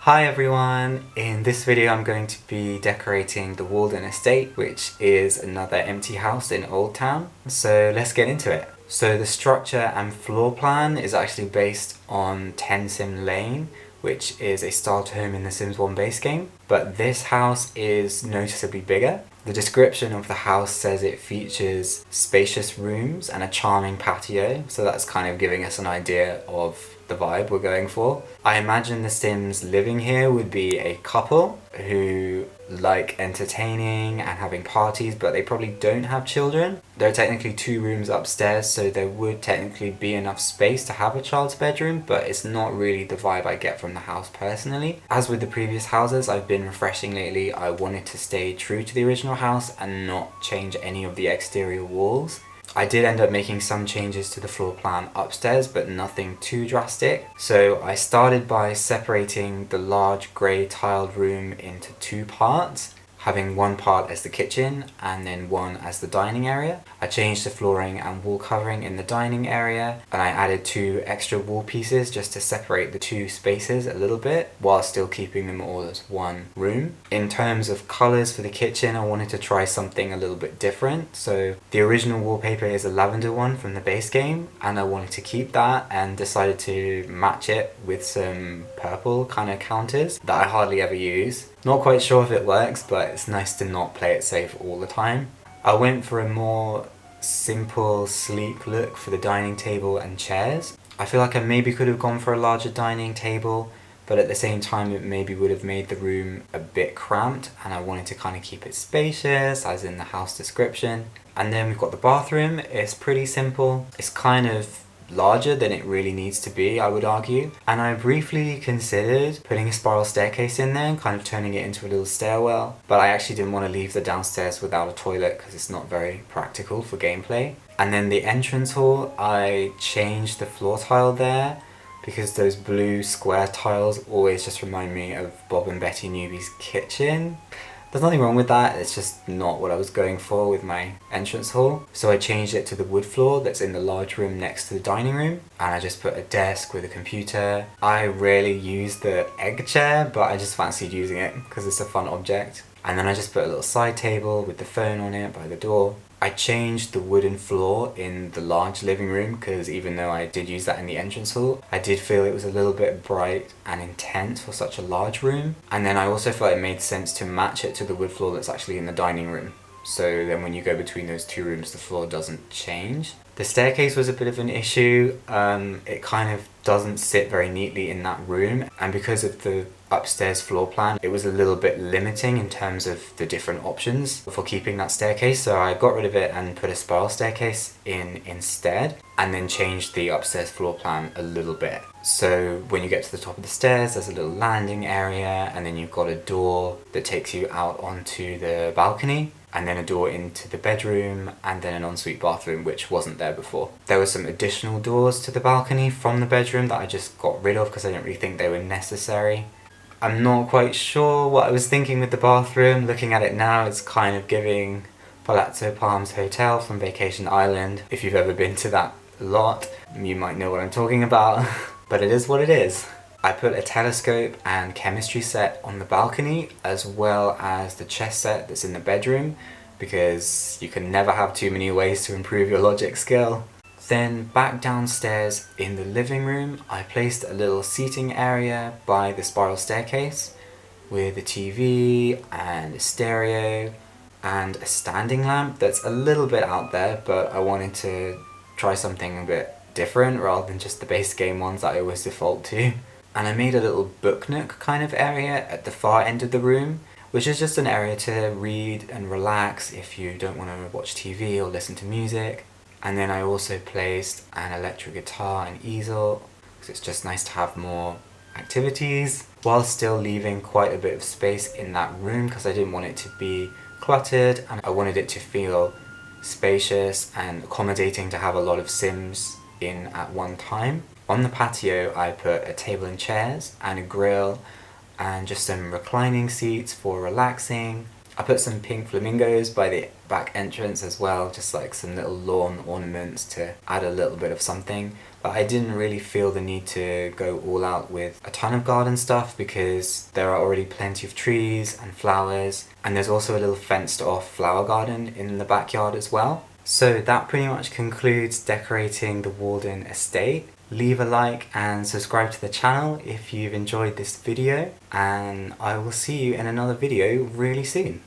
Hi everyone! In this video I'm going to be decorating the Walden Estate, which is another empty house in Old Town. So let's get into it. So the structure and floor plan is actually based on 10 Sim Lane, which is a styled home in the Sims 1 base game. But this house is noticeably bigger. The description of the house says it features spacious rooms and a charming patio, so that's kind of giving us an idea of the vibe we're going for. I imagine the Sims living here would be a couple who like entertaining and having parties, but they probably don't have children. There are technically 2 rooms upstairs, so there would technically be enough space to have a child's bedroom, but it's not really the vibe I get from the house personally. As with the previous houses I've been refreshing lately, I wanted to stay true to the original house and not change any of the exterior walls. I did end up making some changes to the floor plan upstairs, but nothing too drastic. So I started by separating the large grey tiled room into 2 parts, having one part as the kitchen and then one as the dining area. I changed the flooring and wall covering in the dining area, and I added 2 extra wall pieces just to separate the 2 spaces a little bit while still keeping them all as one room. In terms of colours for the kitchen, I wanted to try something a little bit different. So the original wallpaper is a lavender one from the base game, and I wanted to keep that and decided to match it with some purple kind of counters that I hardly ever use. Not quite sure if it works, but it's nice to not play it safe all the time. I went for a more simple, sleek look for the dining table and chairs. I feel like I maybe could have gone for a larger dining table, but at the same time it maybe would have made the room a bit cramped, and I wanted to kind of keep it spacious, as in the house description. And then we've got the bathroom. It's pretty simple. It's kind of larger than it really needs to be, I would argue. And I briefly considered putting a spiral staircase in there and kind of turning it into a little stairwell, but I actually didn't want to leave the downstairs without a toilet because it's not very practical for gameplay. And then the entrance hall, I changed the floor tile there because those blue square tiles always just remind me of Bob and Betty Newby's kitchen. There's nothing wrong with that, it's just not what I was going for with my entrance hall. So I changed it to the wood floor that's in the large room next to the dining room, and I just put a desk with a computer. I rarely use the egg chair, but I just fancied using it because it's a fun object. And then I just put a little side table with the phone on it by the door. I changed the wooden floor in the large living room because even though I did use that in the entrance hall, I did feel it was a little bit bright and intense for such a large room. And then I also felt it made sense to match it to the wood floor that's actually in the dining room. So then when you go between those 2 rooms, the floor doesn't change. The staircase was a bit of an issue. It kind of doesn't sit very neatly in that room, and because of the upstairs floor plan, it was a little bit limiting in terms of the different options for keeping that staircase, so I got rid of it and put a spiral staircase in instead, and then changed the upstairs floor plan a little bit. So when you get to the top of the stairs, there's a little landing area, and then you've got a door that takes you out onto the balcony, and then a door into the bedroom, and then an ensuite bathroom, which wasn't there before. There were some additional doors to the balcony from the bedroom that I just got rid of because I didn't really think they were necessary. I'm not quite sure what I was thinking with the bathroom. Looking at it now, it's kind of giving Palazzo Palms Hotel from Vacation Island. If you've ever been to that lot, you might know what I'm talking about, but it is what it is. I put a telescope and chemistry set on the balcony, as well as the chess set that's in the bedroom, because you can never have too many ways to improve your logic skill. Then back downstairs in the living room, I placed a little seating area by the spiral staircase with a TV and a stereo and a standing lamp that's a little bit out there, but I wanted to try something a bit different rather than just the base game ones that I always default to. And I made a little book nook kind of area at the far end of the room, which is just an area to read and relax if you don't want to watch TV or listen to music. And then I also placed an electric guitar and easel, because it's just nice to have more activities, while still leaving quite a bit of space in that room because I didn't want it to be cluttered, and I wanted it to feel spacious and accommodating to have a lot of Sims in at one time. On the patio I put a table and chairs and a grill and just some reclining seats for relaxing. I put some pink flamingos by the back entrance as well, just like some little lawn ornaments to add a little bit of something. But I didn't really feel the need to go all out with a ton of garden stuff because there are already plenty of trees and flowers, and there's also a little fenced off flower garden in the backyard as well. So that pretty much concludes decorating the Walden Estate. Leave a like and subscribe to the channel if you've enjoyed this video, and I will see you in another video really soon.